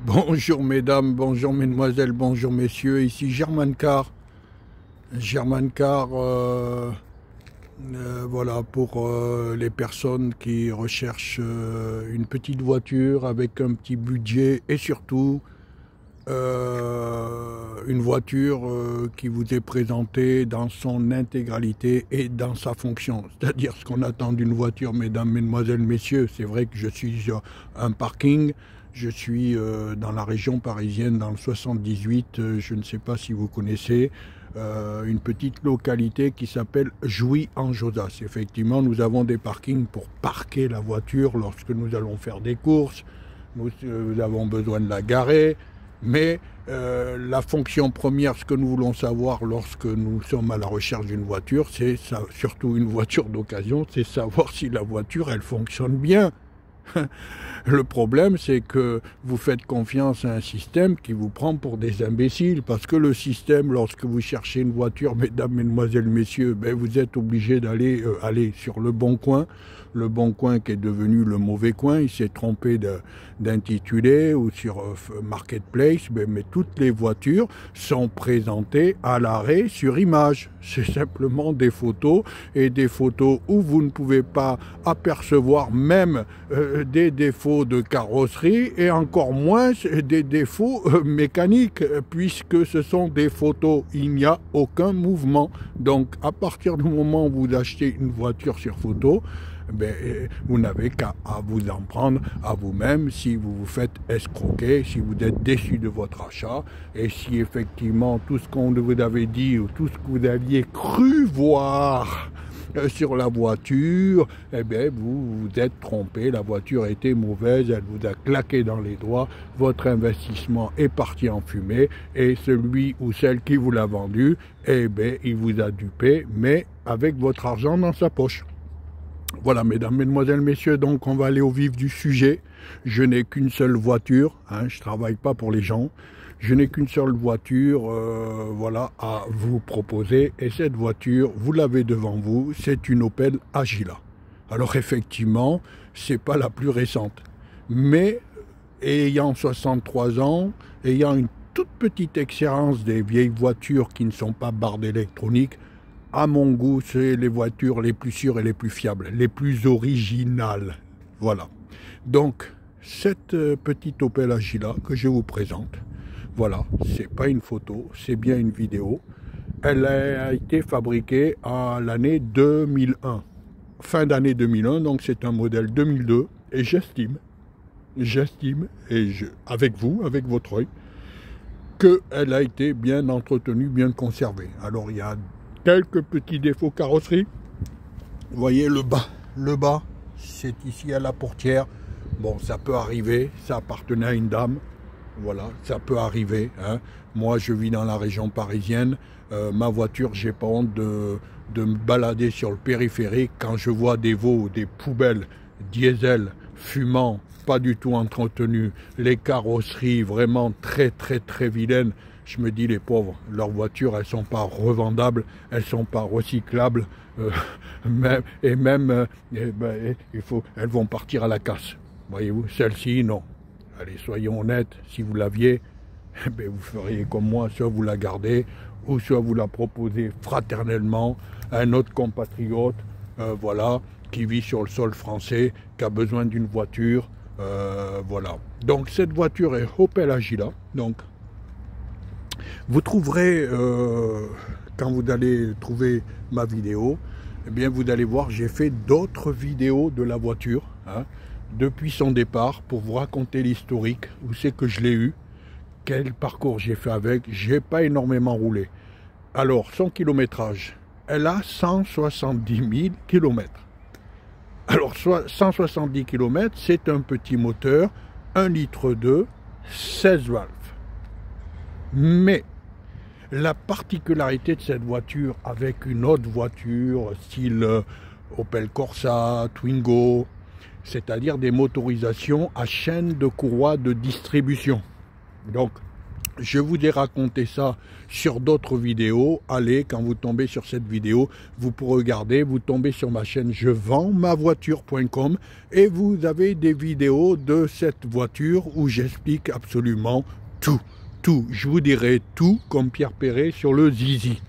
Bonjour mesdames, bonjour mesdemoiselles, bonjour messieurs, ici German Car. German Car, voilà, pour les personnes qui recherchent une petite voiture avec un petit budget et surtout une voiture qui vous est présentée dans son intégralité et dans sa fonction. C'est-à-dire ce qu'on attend d'une voiture, mesdames, mesdemoiselles, messieurs. C'est vrai que je suis sur un parking. Je suis dans la région parisienne, dans le 78, je ne sais pas si vous connaissez, une petite localité qui s'appelle Jouy-en-Josas. Effectivement, nous avons des parkings pour parquer la voiture lorsque nous allons faire des courses. Nous avons besoin de la garer, mais la fonction première, ce que nous voulons savoir lorsque nous sommes à la recherche d'une voiture, c'est surtout une voiture d'occasion, c'est savoir si la voiture, elle fonctionne bien. Le problème, c'est que vous faites confiance à un système qui vous prend pour des imbéciles, parce que le système, lorsque vous cherchez une voiture, mesdames, mesdemoiselles, messieurs, ben vous êtes obligé d'aller aller sur le bon coin qui est devenu le mauvais coin. Il s'est trompé d'intitulé, ou sur Marketplace, mais toutes les voitures sont présentées à l'arrêt sur image. C'est simplement des photos, et des photos où vous ne pouvez pas apercevoir même des défauts de carrosserie, et encore moins des défauts mécaniques, puisque ce sont des photos, il n'y a aucun mouvement. Donc à partir du moment où vous achetez une voiture sur photo, vous n'avez qu'à vous en prendre à vous-même si vous vous faites escroquer, si vous êtes déçu de votre achat, et si effectivement tout ce qu'on vous avait dit ou tout ce que vous aviez cru voir sur la voiture, vous vous êtes trompé, la voiture était mauvaise, elle vous a claqué dans les doigts, votre investissement est parti en fumée, et celui ou celle qui vous l'a vendu, il vous a dupé, mais avec votre argent dans sa poche. Voilà, mesdames, mesdemoiselles, messieurs, donc on va aller au vif du sujet. Je n'ai qu'une seule voiture, je ne travaille pas pour les gens. Je n'ai qu'une seule voiture, voilà, à vous proposer. Et cette voiture, vous l'avez devant vous, c'est une Opel Agila. Alors effectivement, c'est pas la plus récente. Mais ayant 63 ans, ayant une toute petite expérience des vieilles voitures qui ne sont pas barres d'électronique, à mon goût, c'est les voitures les plus sûres et les plus fiables, les plus originales. Voilà. Donc, cette petite Opel Agila que je vous présente, voilà, c'est pas une photo, c'est bien une vidéo. Elle a été fabriquée à l'année 2001, fin d'année 2001, donc c'est un modèle 2002, et j'estime, avec vous, avec votre œil, qu'elle a été bien entretenue, bien conservée. Alors, il y a quelques petits défauts carrosserie. Vous voyez le bas, c'est ici à la portière. Bon, ça peut arriver, ça appartenait à une dame. Voilà, ça peut arriver. Moi, je vis dans la région parisienne. Ma voiture, j'ai pas honte de me balader sur le périphérique quand je vois des veaux, des poubelles diesel fumant, pas du tout entretenues, les carrosseries vraiment très vilaines. Je me dis, les pauvres, leurs voitures, elles sont pas revendables, elles sont pas recyclables, elles vont partir à la casse. Voyez-vous, celle-ci, non. Allez, soyons honnêtes, si vous l'aviez, vous feriez comme moi, soit vous la gardez, ou soit vous la proposez fraternellement à un autre compatriote, voilà, qui vit sur le sol français, qui a besoin d'une voiture, voilà. Donc cette voiture est Opel Agila, donc vous trouverez, quand vous allez trouver ma vidéo, vous allez voir, j'ai fait d'autres vidéos de la voiture, depuis son départ, pour vous raconter l'historique, où c'est que je l'ai eu, quel parcours j'ai fait avec. J'ai pas énormément roulé. Alors, son kilométrage, elle a 170 000 km. Alors, 170 km, c'est un petit moteur, 1,2 litre, 16 valves. Mais la particularité de cette voiture avec une autre voiture, style Opel Corsa, Twingo, c'est-à-dire des motorisations à chaîne de courroie de distribution. Donc, Je vous ai raconté ça sur d'autres vidéos. Allez, quand vous tombez sur cette vidéo, vous pourrez regarder, vous tombez sur ma chaîne je vends ma voiture.com et vous avez des vidéos de cette voiture où j'explique absolument tout. Tout. Je vous dirai tout comme Pierre Perret sur le Zizi.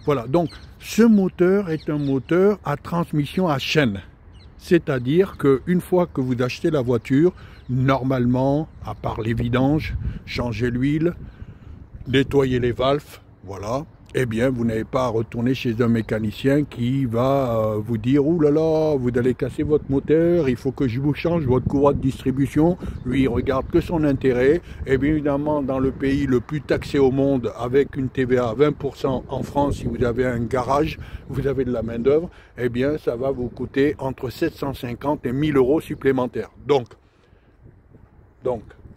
Voilà, donc ce moteur est un moteur à transmission à chaîne. C'est-à-dire qu'une fois que vous achetez la voiture, normalement, à part les vidanges, changer l'huile, nettoyer les valves, voilà, eh bien, vous n'avez pas à retourner chez un mécanicien qui va vous dire « Ouh là là, vous allez casser votre moteur, il faut que je vous change votre courroie de distribution. » Lui, il regarde que son intérêt. Et bien évidemment, dans le pays le plus taxé au monde, avec une TVA à 20% en France, si vous avez un garage, vous avez de la main d'œuvre, eh bien, ça va vous coûter entre 750 et 1000 euros supplémentaires. Donc,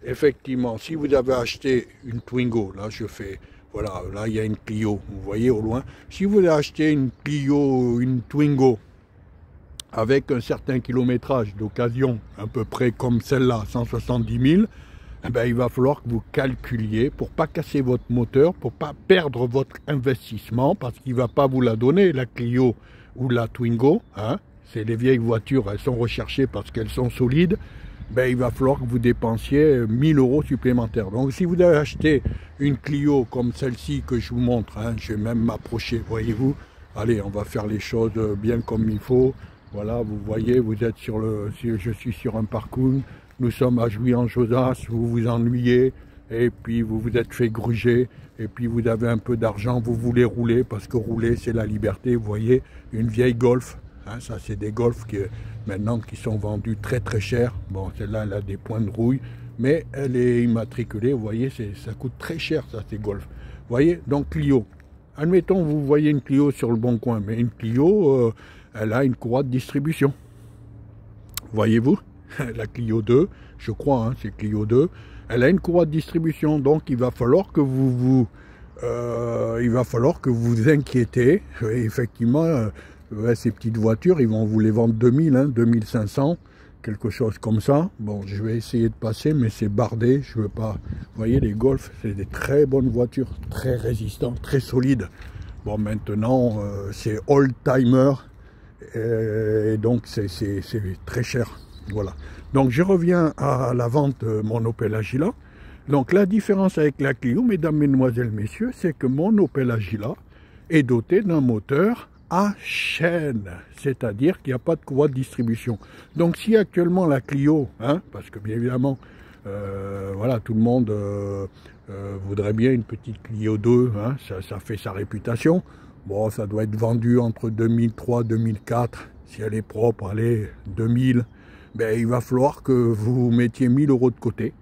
effectivement, si vous avez acheté une Twingo, là je fais, voilà, là il y a une Clio, vous voyez au loin. Si vous avez acheté une Clio, une Twingo, avec un certain kilométrage d'occasion, à peu près comme celle-là, 170 000, eh ben, il va falloir que vous calculiez pour pas casser votre moteur, pour pas perdre votre investissement, parce qu'il ne va pas vous la donner, la Clio ou la Twingo. Hein. C'est les vieilles voitures, elles sont recherchées parce qu'elles sont solides. Ben, il va falloir que vous dépensiez 1000 euros supplémentaires. Donc si vous avez acheté une Clio comme celle-ci que je vous montre, hein, je vais même m'approcher, voyez-vous, allez, on va faire les choses bien comme il faut. Voilà, vous voyez, vous êtes sur le, je suis sur un parking, nous sommes à Jouy-en-Josas, vous vous ennuyez, et puis vous vous êtes fait gruger, et puis vous avez un peu d'argent, vous voulez rouler, parce que rouler c'est la liberté, vous voyez, une vieille Golf. Hein, ça c'est des Golf maintenant qui sont vendus très très cher. Bon, celle-là elle a des points de rouille, mais elle est immatriculée, vous voyez, ça coûte très cher ça, ces Golf. Vous voyez, donc Clio. Admettons, vous voyez une Clio sur le bon coin, mais une Clio, elle a une courroie de distribution. Voyez-vous, la Clio 2, je crois, hein, c'est Clio 2, elle a une courroie de distribution, donc il va falloir que vous inquiétez, effectivement. Ouais, ces petites voitures, ils vont vous les vendre 2000, hein, 2500, quelque chose comme ça. Bon, je vais essayer de passer, mais c'est bardé, je veux pas. Vous voyez, les Golf, c'est des très bonnes voitures, très résistantes, très solides. Bon, maintenant, c'est old-timer, et donc c'est très cher. Voilà. Donc, je reviens à la vente de mon Opel Agila. Donc, la différence avec la Clio, mesdames, mesdemoiselles, messieurs, c'est que mon Opel Agila est doté d'un moteur à chaîne, c'est-à-dire qu'il n'y a pas de courroie de distribution. Donc si actuellement la Clio, hein, parce que bien évidemment, voilà, tout le monde voudrait bien une petite Clio 2, hein, ça fait sa réputation. Bon, ça doit être vendu entre 2003 et 2004, si elle est propre, allez, 2000. Ben, il va falloir que vous mettiez 1000 euros de côté,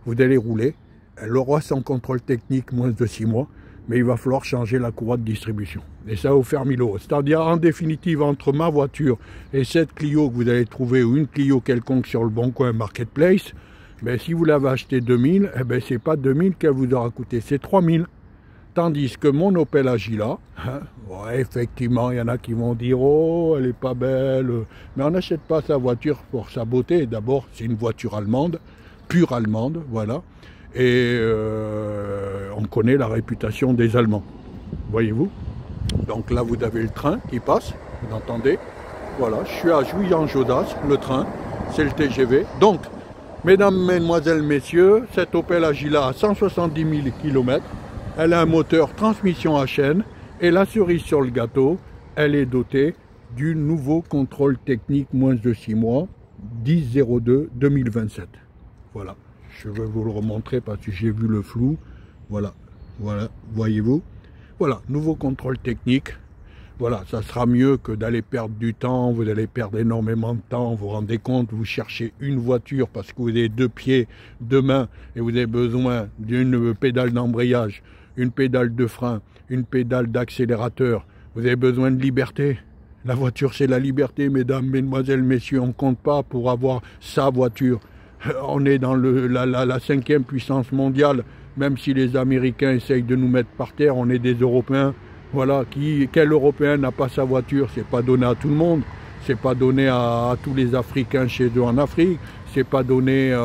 vous allez rouler, elle aura son contrôle technique moins de 6 mois, mais il va falloir changer la courroie de distribution. Et ça va vous faire 1000 euros. C'est-à-dire, en définitive, entre ma voiture et cette Clio que vous allez trouver, ou une Clio quelconque sur le Bon Coin Marketplace, ben, si vous l'avez acheté 2000, eh ben, c'est pas 2000 qu'elle vous aura coûté, c'est 3000. Tandis que mon Opel Agila, hein, ouais, effectivement, il y en a qui vont dire « Oh, elle est pas belle », mais on n'achète pas sa voiture pour sa beauté. D'abord, c'est une voiture allemande, pure allemande, voilà. Et on connaît la réputation des Allemands, voyez-vous. Donc là, vous avez le train qui passe, vous entendez. Voilà, je suis à Jouy-en-Josas, le train, c'est le TGV. Donc, mesdames, mesdemoiselles, messieurs, cette Opel Agila a 170 000 km. Elle a un moteur transmission à chaîne. Et la cerise sur le gâteau, elle est dotée du nouveau contrôle technique moins de 6 mois, 10/02/2027. Voilà. Je vais vous le remontrer parce que j'ai vu le flou. Voilà, voilà, voyez-vous. Voilà, nouveau contrôle technique. Voilà, ça sera mieux que d'aller perdre du temps. Vous allez perdre énormément de temps. Vous vous rendez compte, vous cherchez une voiture parce que vous avez 2 pieds, 2 mains et vous avez besoin d'une pédale d'embrayage, une pédale de frein, une pédale d'accélérateur. Vous avez besoin de liberté. La voiture, c'est la liberté, mesdames, mesdemoiselles, messieurs. On ne compte pas pour avoir sa voiture. On est dans la 5e puissance mondiale, même si les Américains essayent de nous mettre par terre, on est des Européens. Voilà, quel Européen n'a pas sa voiture? C'est pas donné à tout le monde, c'est pas donné à tous les Africains chez eux en Afrique, c'est pas donné,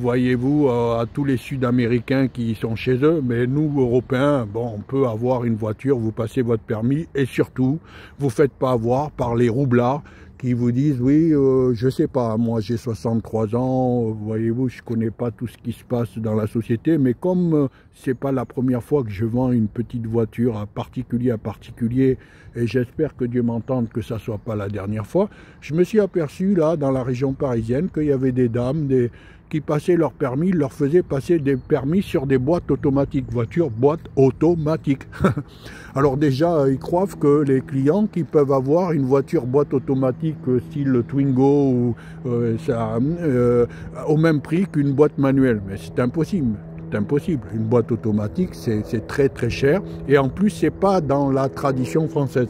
voyez-vous, à tous les Sud-Américains qui sont chez eux, mais nous, Européens, bon, on peut avoir une voiture, vous passez votre permis, et surtout, vous faites pas avoir par les roublards qui vous disent, oui, je sais pas, moi j'ai 63 ans, voyez-vous, je connais pas tout ce qui se passe dans la société, mais comme c'est pas la première fois que je vends une petite voiture à particulier, et j'espère que Dieu m'entende que ça soit pas la dernière fois, je me suis aperçu là, dans la région parisienne, qu'il y avait des dames, qui passaient leur permis, leur faisaient passer des permis sur des boîtes automatiques, voitures, boîtes automatiques. Alors déjà, ils croient que les clients qui peuvent avoir une voiture boîte automatique style Twingo ou au même prix qu'une boîte manuelle, mais c'est impossible. C'est impossible. Une boîte automatique, c'est très très cher, et en plus, c'est pas dans la tradition française.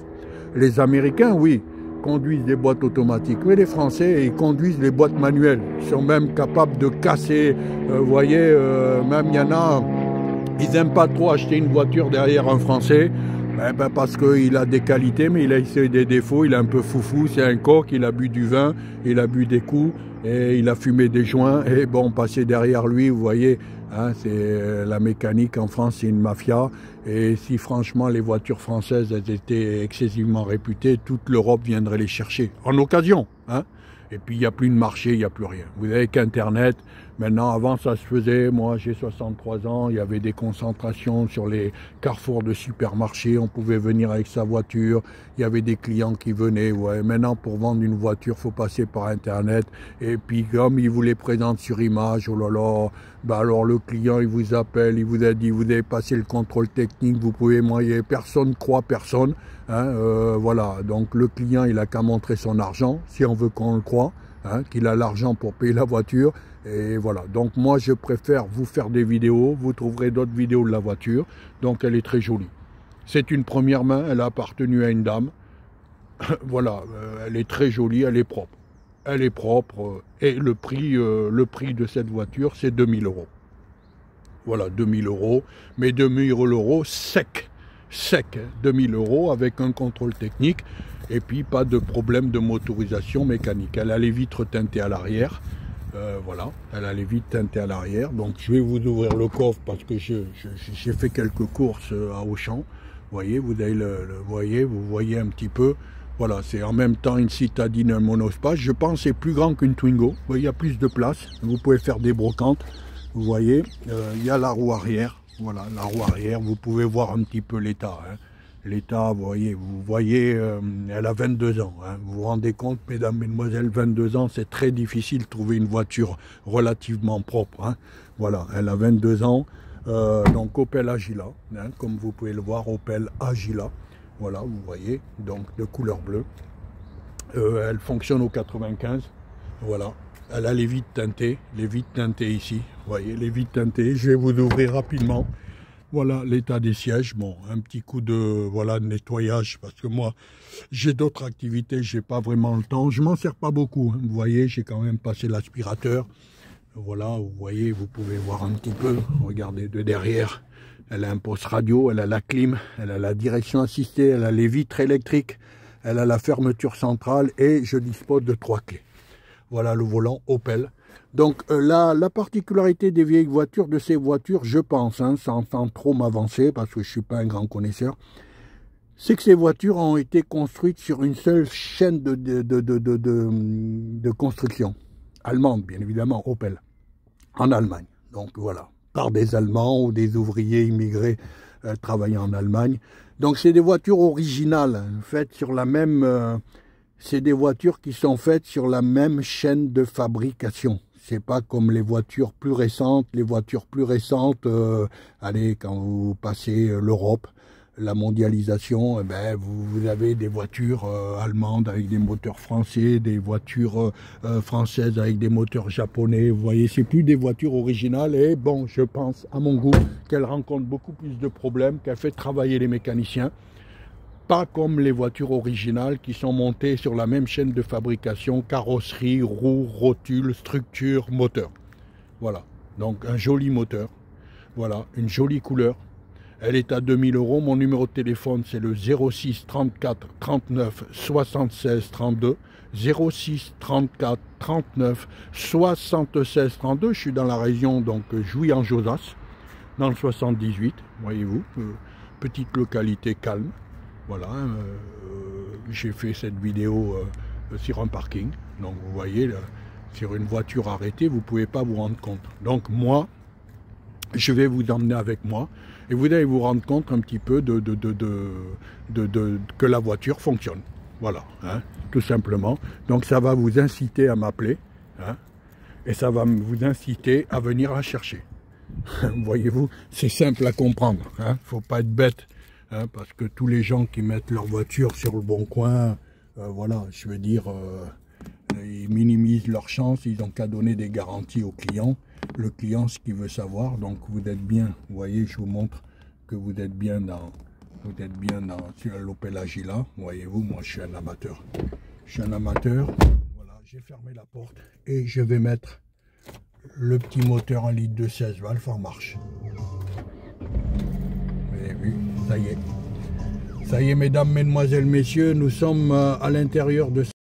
Les Américains, oui, conduisent des boîtes automatiques, mais les Français, ils conduisent les boîtes manuelles. Ils sont même capables de casser, vous voyez, même il y en a, ils n'aiment pas trop acheter une voiture derrière un Français, parce qu'il a des qualités, mais il a des défauts, il est un peu foufou, c'est un coq, il a bu du vin, il a bu des coups, et il a fumé des joints, et bon, passer derrière lui, vous voyez, hein, c'est la mécanique en France, c'est une mafia, et si franchement les voitures françaises elles étaient excessivement réputées, toute l'Europe viendrait les chercher, en occasion, hein. Et puis il n'y a plus de marché, il n'y a plus rien. Vous n'avez qu'Internet. Maintenant, avant ça se faisait, moi j'ai 63 ans, il y avait des concentrations sur les carrefours de supermarchés, on pouvait venir avec sa voiture, il y avait des clients qui venaient. Ouais. Maintenant, pour vendre une voiture, il faut passer par Internet. Et puis comme ils vous les présentent sur image, oh là là, bah alors le client il vous appelle, il vous a dit, vous avez passé le contrôle technique, vous pouvez moyen, personne ne croit personne. Hein, voilà, donc le client il a qu'à montrer son argent, si on veut qu'on le croit, hein, qu'il a l'argent pour payer la voiture, et voilà. Donc moi je préfère vous faire des vidéos, vous trouverez d'autres vidéos de la voiture, donc elle est très jolie. C'est une première main, elle a appartenu à une dame, voilà, elle est très jolie, elle est propre. Elle est propre, et le prix de cette voiture c'est 2000 €. Voilà, 2000 €, mais 2000 € sec. 2000 € avec un contrôle technique et puis pas de problème de motorisation mécanique. Elle a les vitres teintées à l'arrière, voilà, elle a les vitres teintées à l'arrière. Donc je vais vous ouvrir le coffre parce que j'ai fait quelques courses à Auchan. Voyez, vous voyez un petit peu. Voilà, c'est en même temps une citadine, un monospace. Je pense que c'est plus grand qu'une Twingo. Il y a plus de place. Vous pouvez faire des brocantes. Vous voyez, il y a la roue arrière. Voilà, la roue arrière, vous pouvez voir un petit peu l'état. Hein. L'état, vous voyez, elle a 22 ans. Hein. Vous vous rendez compte, mesdames, mesdemoiselles, 22 ans, c'est très difficile de trouver une voiture relativement propre. Hein. Voilà, elle a 22 ans. Donc Opel Agila, hein, comme vous pouvez le voir, Opel Agila. Voilà, vous voyez, donc de couleur bleue. Elle fonctionne au 95. Voilà. Elle a les vitres teintées ici, vous voyez, les vitres teintées, je vais vous ouvrir rapidement. Voilà l'état des sièges, bon, un petit coup de, voilà, de nettoyage, parce que moi, j'ai d'autres activités, j'ai pas vraiment le temps, je m'en sers pas beaucoup, hein. Vous voyez, j'ai quand même passé l'aspirateur, voilà, vous voyez, vous pouvez voir un petit peu, regardez de derrière, elle a un poste radio, elle a la clim, elle a la direction assistée, elle a les vitres électriques, elle a la fermeture centrale, et je dispose de 3 clés. Voilà le volant Opel. Donc la particularité des vieilles voitures, de ces voitures, je pense, hein, sans trop m'avancer, parce que je ne suis pas un grand connaisseur, c'est que ces voitures ont été construites sur une seule chaîne de construction. Allemande, bien évidemment, Opel, en Allemagne. Donc voilà, par des Allemands ou des ouvriers immigrés travaillant en Allemagne. Donc c'est des voitures originales, faites sur la même... c'est des voitures qui sont faites sur la même chaîne de fabrication. C'est pas comme les voitures plus récentes. Les voitures plus récentes, allez, quand vous passez l'Europe, la mondialisation, eh ben, vous avez des voitures allemandes avec des moteurs français, des voitures françaises avec des moteurs japonais. Vous voyez, c'est plus des voitures originales. Et bon, je pense, à mon goût, qu'elles rencontrent beaucoup plus de problèmes, qu'elles fait travailler les mécaniciens. Pas comme les voitures originales qui sont montées sur la même chaîne de fabrication, carrosserie, roues, rotules, structure, moteur. Voilà, donc un joli moteur, voilà, une jolie couleur. Elle est à 2000 €. Mon numéro de téléphone, c'est le 06 34 39 76 32. 06 34 39 76 32. Je suis dans la région, donc Jouy-en-Josas, dans le 78, voyez-vous. Petite localité calme. Voilà, j'ai fait cette vidéo sur un parking. Donc vous voyez, là, sur une voiture arrêtée, vous ne pouvez pas vous rendre compte. Donc moi, je vais vous emmener avec moi et vous allez vous rendre compte un petit peu que la voiture fonctionne. Voilà, hein, tout simplement. Donc ça va vous inciter à m'appeler, hein, et ça va vous inciter à venir la chercher. Voyez-vous, c'est simple à comprendre. Hein, faut pas être bête, hein, parce que tous les gens qui mettent leur voiture sur le bon coin, voilà, je veux dire, ils minimisent leurs chances. Ils n'ont qu'à donner des garanties au client. Le client, ce qu'il veut savoir, donc vous êtes bien. Vous voyez, je vous montre que vous êtes bien sur l'Opel Agila. Voyez-vous, moi, je suis un amateur. Je suis un amateur. Voilà, j'ai fermé la porte et je vais mettre le petit moteur 1 litre de 16 valves en marche. Vous avez vu, ça y est. Ça y est, mesdames, mesdemoiselles, messieurs, nous sommes à l'intérieur de